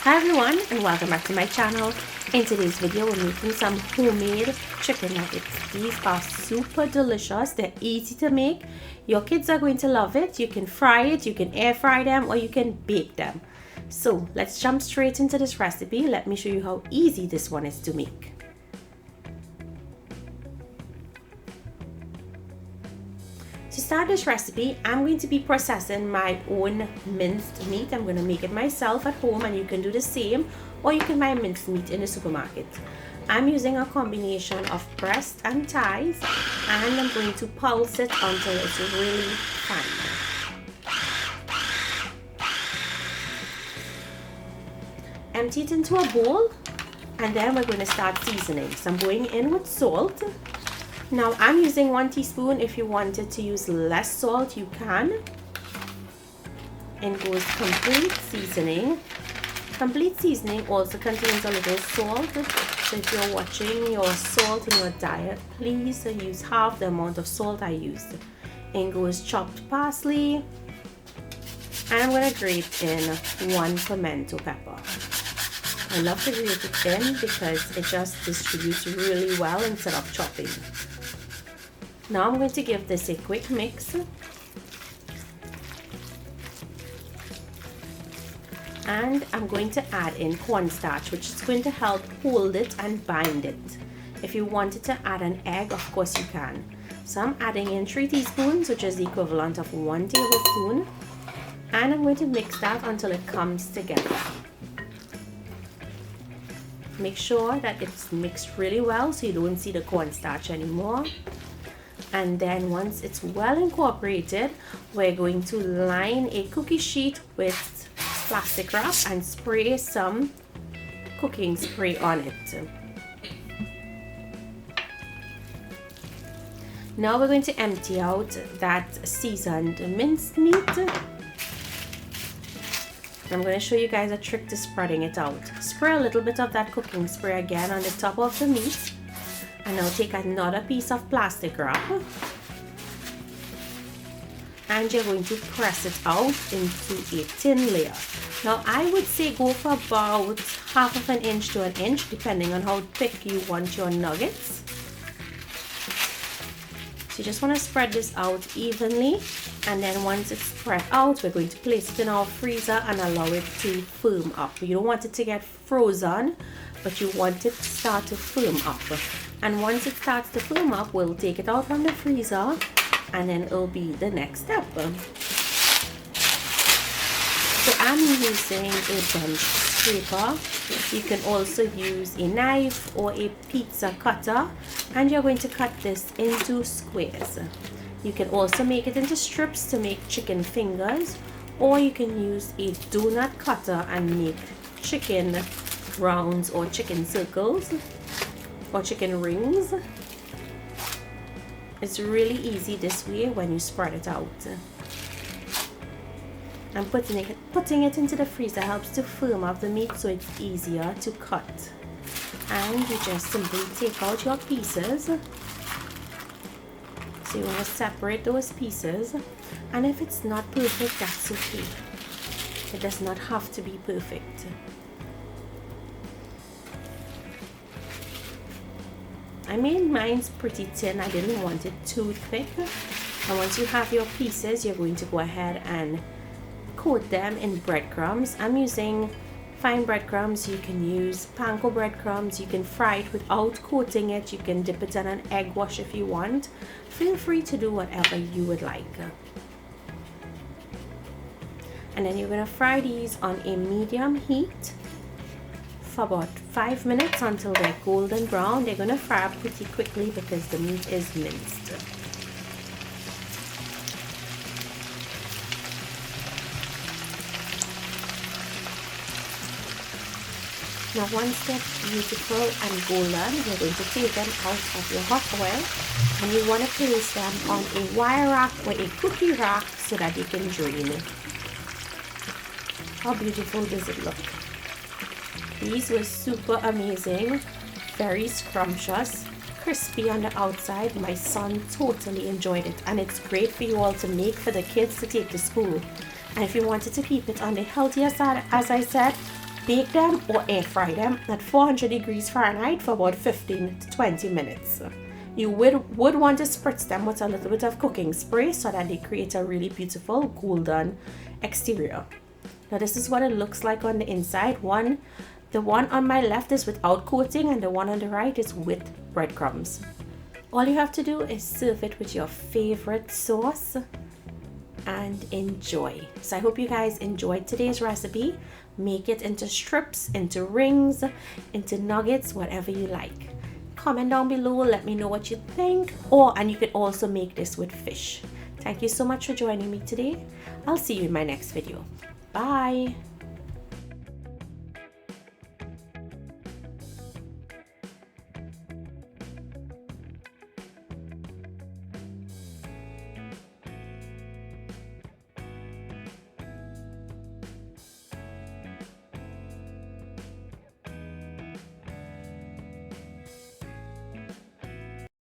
Hi everyone and welcome back to my channel. In today's video we're making some homemade chicken nuggets. These are super delicious. They're easy to make. Your kids are going to love it. You can fry it, you can air fry them, or you can bake them. So let's jump straight into this recipe. Let me show you how easy this one is to make. To start this recipe, I'm going to be processing my own minced meat. I'm going to make it myself at home, and you can do the same, or you can buy minced meat in the supermarket. I'm using a combination of breast and thighs, and I'm going to pulse it until it's really fine. Empty it into a bowl, and then we're going to start seasoning. So I'm going in with salt. Now I'm using 1 teaspoon. If you wanted to use less salt, you can. And goes complete seasoning. Complete seasoning also contains a little salt. So if you're watching your salt in your diet, please use half the amount of salt I used. In goes chopped parsley. And I'm going to grate in 1 pimento pepper. I love to grate it in because it just distributes really well instead of chopping. Now I'm going to give this a quick mix. And I'm going to add in cornstarch, which is going to help hold it and bind it. If you wanted to add an egg, of course you can. So I'm adding in 3 teaspoons, which is the equivalent of 1 tablespoon. And I'm going to mix that until it comes together. Make sure that it's mixed really well so you don't see the cornstarch anymore. And then once it's well incorporated, we're going to line a cookie sheet with plastic wrap and spray some cooking spray on it. Now we're going to empty out that seasoned minced meat. I'm going to show you guys a trick to spreading it out. Spray a little bit of that cooking spray again on the top of the meat. And now take another piece of plastic wrap and you're going to press it out into a thin layer. Now I would say go for about 1/2 inch to 1 inch depending on how thick you want your nuggets. So you just want to spread this out evenly, and then once it's spread out, we're going to place it in our freezer and allow it to firm up. You don't want it to get frozen, but you want it to start to firm up. And once it starts to firm up, we'll take it out from the freezer, and then it'll be the next step. So I'm using a bench scraper. You can also use a knife or a pizza cutter, and you're going to cut this into squares. You can also make it into strips to make chicken fingers, or you can use a donut cutter and make chicken rounds or chicken circles or chicken rings. It's really easy this way when you spread it out. And putting it into the freezer helps to firm up the meat so it's easier to cut. And you just simply take out your pieces. So you want to separate those pieces, and if it's not perfect, that's okay. It does not have to be perfect. I made mine pretty thin. I didn't want it too thick. And once you have your pieces, you're going to go ahead and coat them in breadcrumbs. I'm using fine breadcrumbs. You can use panko breadcrumbs. You can fry it without coating it. You can dip it in an egg wash if you want. Feel free to do whatever you would like. And then you're going to fry these on a medium heat for about 5 minutes until they're golden brown. They're going to fry up pretty quickly because the meat is minced. Now once they're beautiful and golden, you're going to take them out of your hot oil, and you want to place them on a wire rack or a cookie rack so that you can drain it. How beautiful does it look? These were super amazing, very scrumptious, crispy on the outside. My son totally enjoyed it, and it's great for you all to make for the kids to take to school. And if you wanted to keep it on the healthier side, as I said, bake them or air fry them at 400 degrees Fahrenheit for about 15 to 20 minutes. You would want to spritz them with a little bit of cooking spray so that they create a really beautiful golden exterior. Now this is what it looks like on the inside. The one on my left is without coating and the one on the right is with breadcrumbs. All you have to do is serve it with your favorite sauce and enjoy. So I hope you guys enjoyed today's recipe. Make it into strips, into rings, into nuggets, whatever you like. Comment down below, let me know what you think. And you could also make this with fish. Thank you so much for joining me today. I'll see you in my next video. Bye.